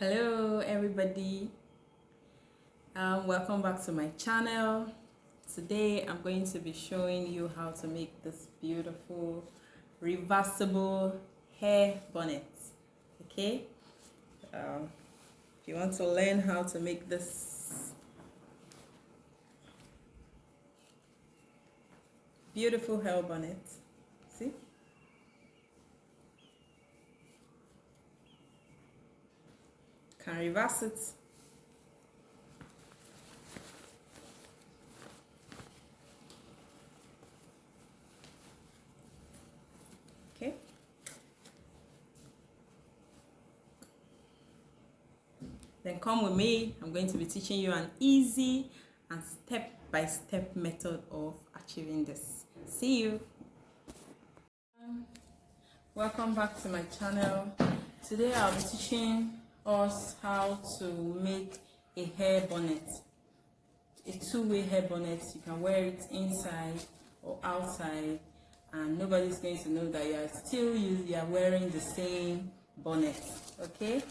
Hello everybody, welcome back to my channel. Today I'm going to be showing you how to make this beautiful reversible hair bonnet. Okay, if you want to learn how to make this beautiful hair bonnet, see, can reverse it. Okay, then come with me. I'm going to be teaching you an easy and step-by-step method of achieving this. See you. Welcome back to my channel. Today I'll be teaching us how to make a hair bonnet, a two-way hair bonnet. You can wear it inside or outside and nobody's going to know that you are wearing the same bonnet. Okay,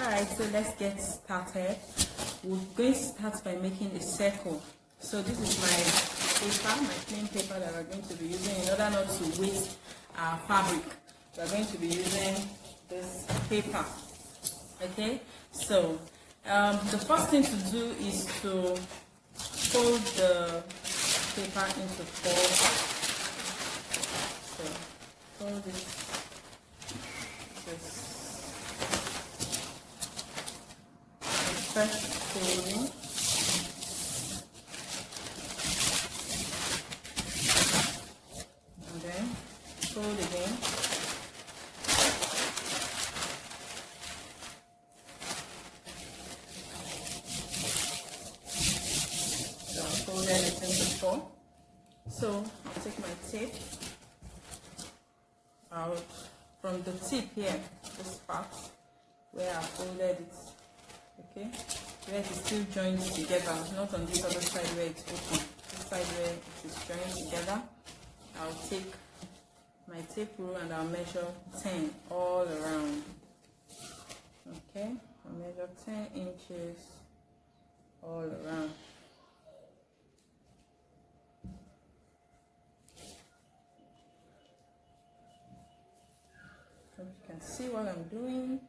all right, so let's get started. We're going to start by making a circle. So this is my paper, my plain paper that we're going to be using in order not to waste our fabric. We're going to be using this paper. Okay, so the first thing to do is to fold the paper into four. So fold it this first folding. And then fold again. Folded it into four. So I'll take my tape out from the tip here, this part where I folded it. Okay, where it is still joined together, not on this other side where it's open. This side where it is joined together, I'll take my tape rule and I'll measure 10 all around. Okay, I'll measure 10 inches all around. So you can see what I'm doing.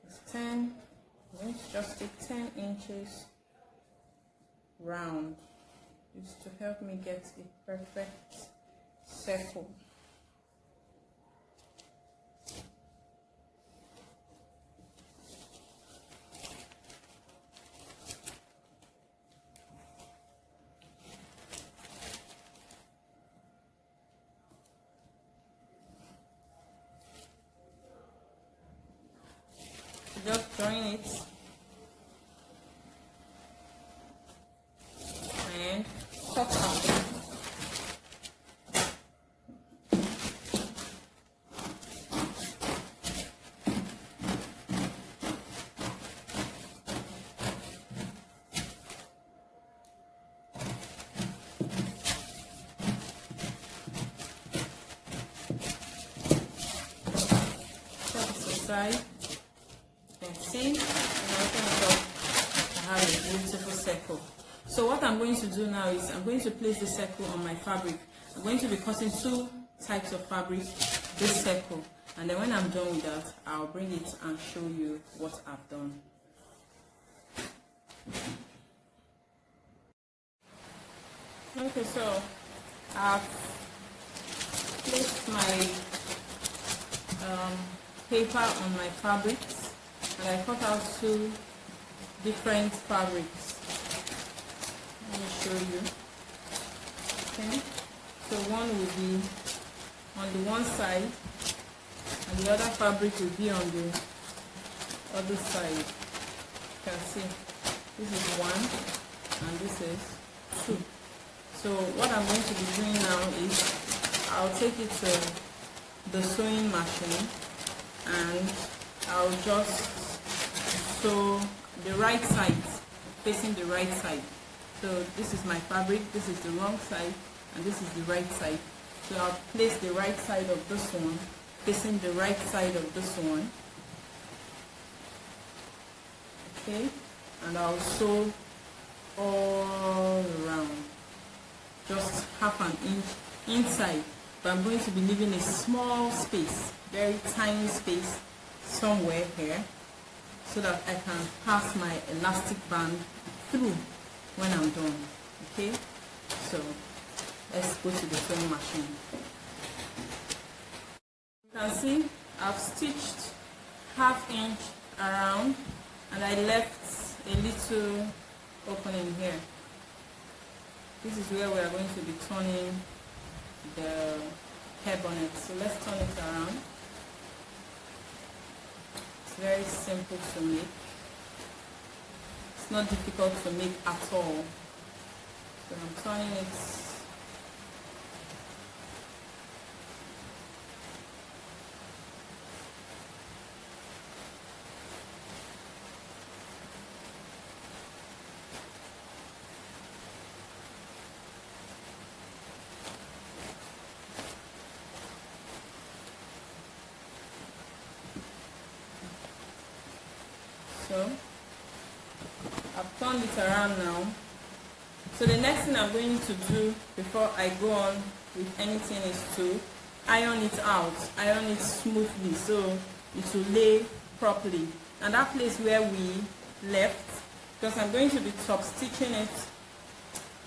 It's 10. I'm going to just take 10 inches round, just to help me get a perfect circle. Just join it and cut out. Set it aside. See, I have a beautiful circle. So what I'm going to do now is I'm going to place the circle on my fabric. I'm going to be cutting two types of fabric, this circle, and then when I'm done with that, I'll bring it and show you what I've done. Okay, so I've placed my paper on my fabrics. And I cut out two different fabrics. Let me show you. Okay, so one will be on the one side and the other fabric will be on the other side. You can see this is one and this is two. So what I'm going to be doing now is I'll take it to the sewing machine and I'll just sew the right side, facing the right side. So this is my fabric, this is the wrong side, and this is the right side. So I'll place the right side of this one facing the right side of this one, okay, and I'll sew all around, just half an inch inside, but I'm going to be leaving a small space, very tiny space somewhere here, so that I can pass my elastic band through when I'm done. Okay, so let's go to the sewing machine. You can see I've stitched half inch around and I left a little opening here. This is where we are going to be turning the hair bonnet. So let's turn it around. It's very simple to make. It's not difficult to make at all. So I'm turning it. So I've turned it around now. So the next thing I'm going to do before I go on with anything is to iron it out, iron it smoothly so it will lay properly. And that place where we left, because I'm going to be top stitching it,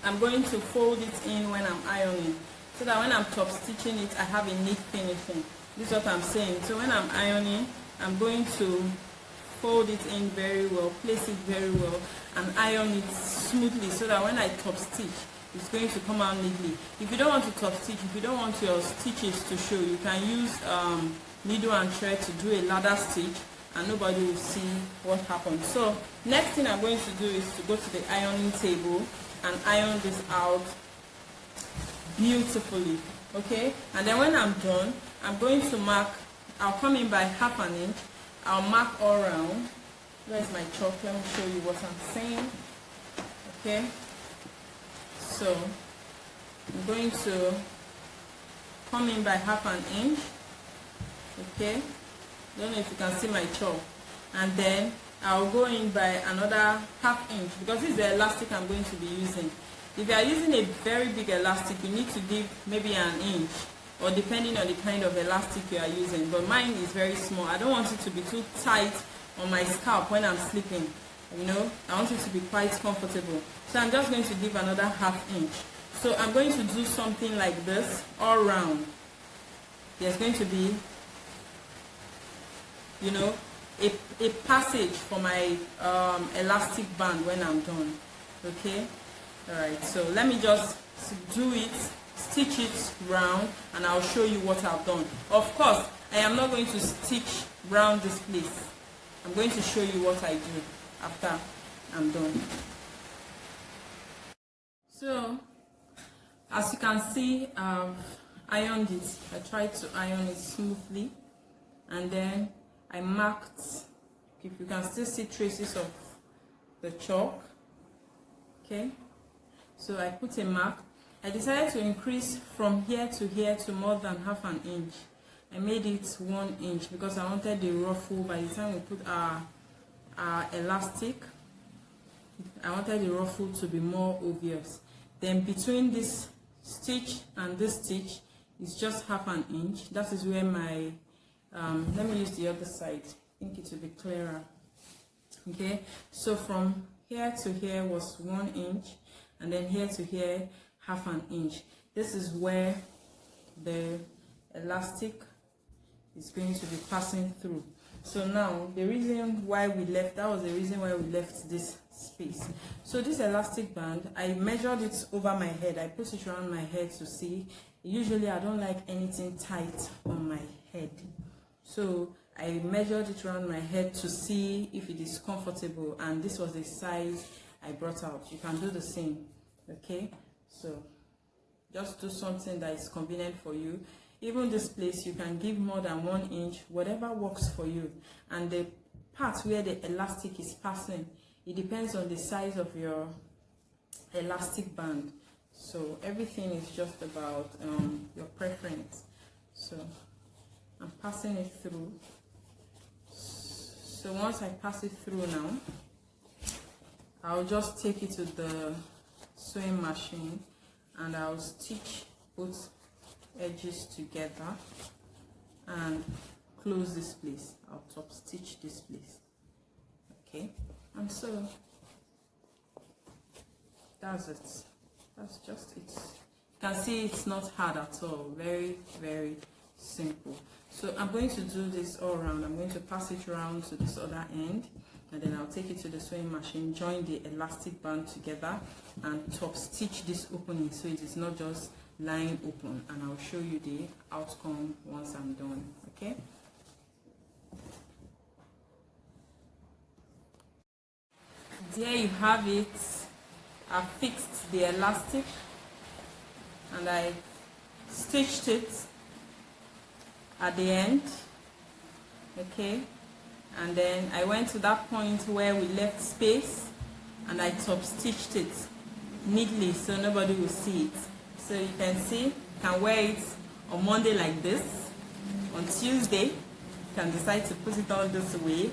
I'm going to fold it in when I'm ironing, so that when I'm top stitching it, I have a neat finishing. This is what I'm saying. So when I'm ironing, I'm going to fold it in very well, place it very well, and iron it smoothly so that when I top stitch, it's going to come out neatly. If you don't want to top stitch, if you don't want your stitches to show, you can use needle and thread to do a ladder stitch and nobody will see what happens. So next thing I'm going to do is to go to the ironing table and iron this out beautifully, okay? And then when I'm done, I'm going to mark, I'll come in by half an inch, I'll mark all around. Where's my chalk? Let me show you what I'm saying. Okay, so I'm going to come in by half an inch. Okay, don't know if you can see my chalk. And then I'll go in by another half inch, because this is the elastic I'm going to be using. If you are using a very big elastic, you need to give maybe an inch, or depending on the kind of elastic you are using. But mine is very small. I don't want it to be too tight on my scalp when I'm sleeping. You know, I want it to be quite comfortable. So I'm just going to give another half inch. So I'm going to do something like this all round. There's going to be, you know, a passage for my elastic band when I'm done. Okay, all right, so let me just do it, stitch it round, and I'll show you what I've done. Of course, I am not going to stitch round this place. I'm going to show you what I do after I'm done. So as you can see, I've ironed it. I tried to iron it smoothly, and then I marked, if you can still see traces of the chalk. Okay, so I put a mark. I decided to increase from here to more than half an inch. I made it 1 inch because I wanted the ruffle. By the time we put our elastic, I wanted the ruffle to be more obvious. Then between this stitch and this stitch is just half an inch. That is where my let me use the other side. I think it will be clearer. Okay, so from here to here was 1 inch, and then here to here half an inch. This is where the elastic is going to be passing through. So now the reason why we left, that was the reason why we left this space. So this elastic band, I measured it over my head. I put it around my head to see. Usually I don't like anything tight on my head, so I measured it around my head to see if it is comfortable, and this was the size I brought out. You can do the same. Okay, so just do something that is convenient for you. Even this place, you can give more than 1 inch, whatever works for you. And the part where the elastic is passing, it depends on the size of your elastic band. So everything is just about your preference. So I'm passing it through. So once I pass it through now, I'll just take it to the sewing machine and I'll stitch both edges together and close this place. I'll top stitch this place. Okay, and so that's it. That's just it. You can see it's not hard at all. Very, very simple. So I'm going to do this all around. I'm going to pass it around to this other end, and then I'll take it to the sewing machine, join the elastic band together and top stitch this opening so it is not just lying open, and I'll show you the outcome once I'm done. Okay, there you have it. I fixed the elastic and I stitched it at the end. Okay, and then I went to that point where we left space and I top stitched it neatly so nobody will see it. So you can see, you can wear it on Monday like this, on Tuesday you can decide to put it on this way,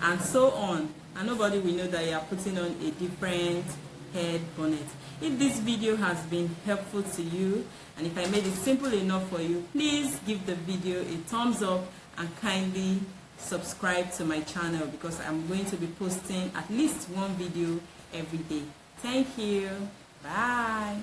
and so on, and nobody will know that you are putting on a different head bonnet. If this video has been helpful to you, and if I made it simple enough for you, please give the video a thumbs up and kindly subscribe to my channel, because I'm going to be posting at least one video every day. Thank you. Bye.